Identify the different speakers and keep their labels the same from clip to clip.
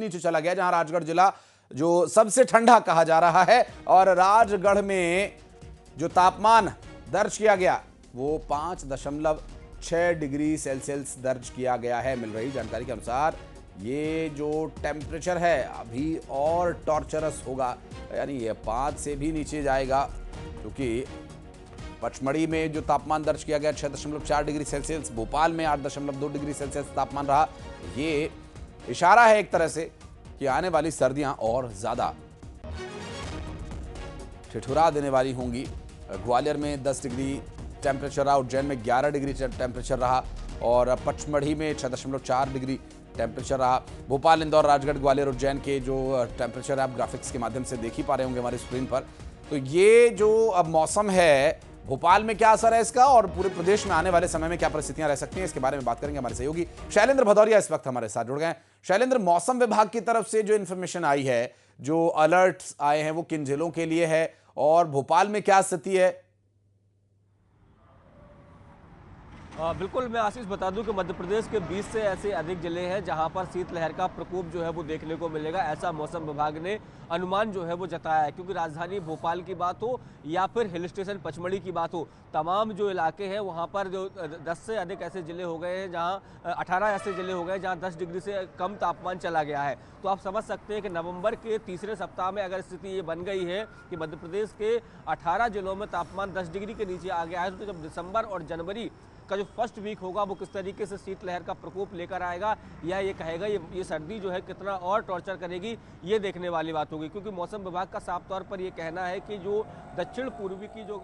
Speaker 1: नीचे चला गया, जहां राजगढ़ जिला जो सबसे ठंडा कहा जा रहा है और राजगढ़ में जो तापमान दर्ज किया गया वो 5.6 डिग्री सेल्सियस दर्ज किया गया है। मिल रही जानकारी के अनुसार ये जो टेम्परेचर है अभी और टॉर्चरस होगा, यानी ये 5 से भी नीचे जाएगा, क्योंकि पचमढ़ी में जो तापमान दर्ज किया गया 6.4 डिग्री सेल्सियस, भोपाल में 8.2 डिग्री सेल्सियस तापमान रहा। ये इशारा है एक तरह से कि आने वाली सर्दियां और ज्यादा ठिठुरा देने वाली होंगी। ग्वालियर में 10 डिग्री टेम्परेचर रहा, उज्जैन में 11 डिग्री टेम्परेचर रहा और पचमढ़ी में 6.4 डिग्री टेम्परेचर रहा। भोपाल, इंदौर, राजगढ़, ग्वालियर, उज्जैन के जो टेम्परेचर आप ग्राफिक्स के माध्यम से देख ही पा रहे होंगे हमारी स्क्रीन पर। तो ये जो अब मौसम है, भोपाल में क्या असर है इसका और पूरे प्रदेश में आने वाले समय में क्या परिस्थितियां रह सकती हैं, इसके बारे में बात करेंगे। हमारे सहयोगी शैलेंद्र भदौरिया इस वक्त हमारे साथ जुड़ गए हैं। शैलेंद्र, मौसम विभाग की तरफ से जो इन्फॉर्मेशन आई है, जो अलर्ट्स आए हैं, वो किन जिलों के लिए है और भोपाल में क्या स्थिति है?
Speaker 2: बिल्कुल, मैं आशीष बता दूं कि मध्य प्रदेश के 20 से ऐसे अधिक जिले हैं जहां पर शीतलहर का प्रकोप जो है वो देखने को मिलेगा, ऐसा मौसम विभाग ने अनुमान जो है वो जताया है। क्योंकि राजधानी भोपाल की बात हो या फिर हिल स्टेशन पचमढ़ी की बात हो, तमाम जो इलाके हैं वहां पर जो 10 से अधिक ऐसे जिले हो गए हैं, जहां 18 ऐसे जिले हो गए जहां 10 डिग्री से कम तापमान चला गया है। तो आप समझ सकते हैं कि नवंबर के तीसरे सप्ताह में अगर स्थिति ये बन गई है कि मध्य प्रदेश के 18 जिलों में तापमान 10 डिग्री के नीचे आ गया है, तो जब दिसंबर और जनवरी का जो फर्स्ट वीक होगा वो किस तरीके से शीतलहर का प्रकोप लेकर आएगा या ये कहेगा ये सर्दी जो है कितना और टॉर्चर करेगी, ये देखने वाली बात होगी। क्योंकि मौसम विभाग का साफ तौर पर ये कहना है कि जो दक्षिण पूर्वी की जो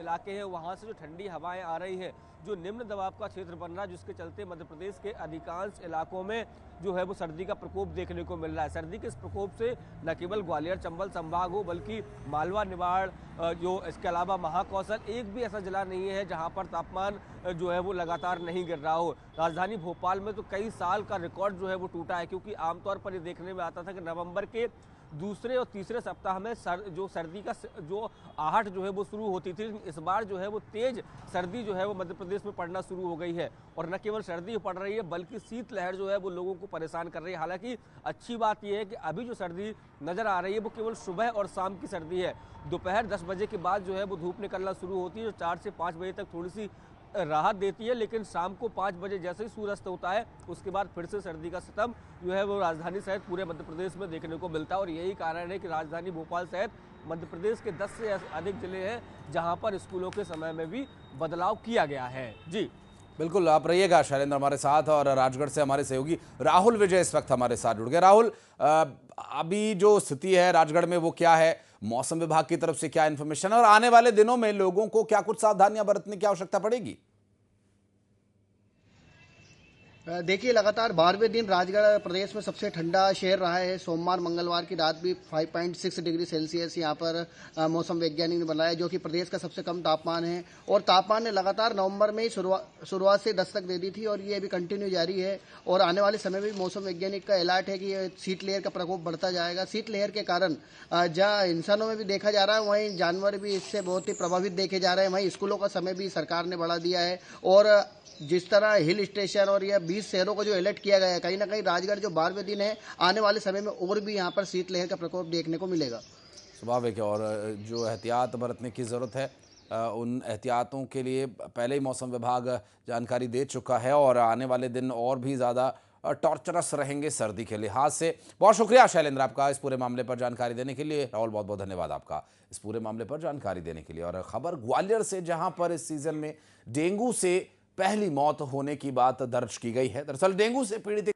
Speaker 2: इलाके हैं वहाँ से जो ठंडी हवाएं आ रही हैं, जो निम्न दबाव का क्षेत्र बन रहा है, जिसके चलते मध्य प्रदेश के अधिकांश इलाकों में जो है वो सर्दी का प्रकोप देखने को मिल रहा है। सर्दी के इस प्रकोप से न केवल ग्वालियर चंबल संभाग हो बल्कि मालवा, निवाड़, जो इसके अलावा महाकौशल, एक भी ऐसा जिला नहीं है जहां पर तापमान जो है वो लगातार नहीं गिर रहा हो। राजधानी भोपाल में तो कई साल का रिकॉर्ड जो है वो टूटा है, क्योंकि आमतौर पर ये देखने में आता था कि नवंबर के दूसरे और तीसरे सप्ताह में सर्दी का जो आहट जो है वो शुरू होती थी। इस बार जो है वो तेज सर्दी जो है वो मध्य प्रदेश में पड़ना शुरू हो गई है और न केवल सर्दी पड़ रही है बल्कि शीतलहर जो है वो लोगों को परेशान कर रही है। हालांकि अच्छी बात यह है कि अभी जो सर्दी नजर आ रही है वो केवल सुबह और शाम की सर्दी है। दोपहर 10 बजे के बाद जो है वो धूप निकलना शुरू होती है, जो 4 से 5 बजे तक थोड़ी सी राहत देती है, लेकिन शाम को 5 बजे जैसे ही सूर्यास्त होता है उसके बाद फिर से सर्दी का सितम जो है वो राजधानी सहित पूरे मध्य प्रदेश में देखने को मिलता है। और यही कारण है कि राजधानी भोपाल सहित मध्य प्रदेश के 10 से अधिक जिले हैं जहां पर स्कूलों के समय में भी बदलाव किया गया है। जी
Speaker 1: बिल्कुल, आप रहिएगा शैलेंद्र हमारे साथ। और राजगढ़ से हमारे सहयोगी राहुल विजय इस वक्त हमारे साथ जुड़ गए। राहुल, अभी जो स्थिति है राजगढ़ में वो क्या है, मौसम विभाग की तरफ से क्या इन्फॉर्मेशन है और आने वाले दिनों में लोगों को क्या कुछ सावधानियां बरतने की आवश्यकता पड़ेगी?
Speaker 3: देखिए, लगातार 12वें दिन राजगढ़ प्रदेश में सबसे ठंडा शहर रहा है। सोमवार मंगलवार की रात भी 5.6 डिग्री सेल्सियस यहाँ पर मौसम वैज्ञानिक ने बनाया, जो कि प्रदेश का सबसे कम तापमान है। और तापमान ने लगातार नवंबर में ही शुरुआत से दस्तक दे दी थी और ये अभी कंटिन्यू जारी है। और आने वाले समय में भी मौसम वैज्ञानिक का अलर्ट है कि शीतलहर का प्रकोप बढ़ता जाएगा। शीतलहर के कारण जहाँ इंसानों में भी देखा जा रहा है, वहीं जानवर भी इससे बहुत ही प्रभावित देखे जा रहे हैं। वहीं स्कूलों का समय भी सरकार ने बढ़ा दिया है और जिस तरह हिल स्टेशन और यह 20 शहरों को जो अलर्ट किया गया है, कहीं ना कहीं राजगढ़ जो 12वें दिन है, आने वाले समय में और भी यहाँ पर शीतलहर का प्रकोप देखने को मिलेगा।
Speaker 1: स्वाभाविक है, और जो एहतियात बरतने की ज़रूरत है उन एहतियातों के लिए पहले ही मौसम विभाग जानकारी दे चुका है और आने वाले दिन और भी ज़्यादा टॉर्चरस रहेंगे सर्दी के लिहाज से। बहुत शुक्रिया शैलेंद्र आपका इस पूरे मामले पर जानकारी देने के लिए। राहुल, बहुत बहुत धन्यवाद आपका इस पूरे मामले पर जानकारी देने के लिए। और खबर ग्वालियर से, जहां पर इस सीजन में डेंगू से पहली मौत होने की बात दर्ज की गई है। दरअसल डेंगू से पीड़ित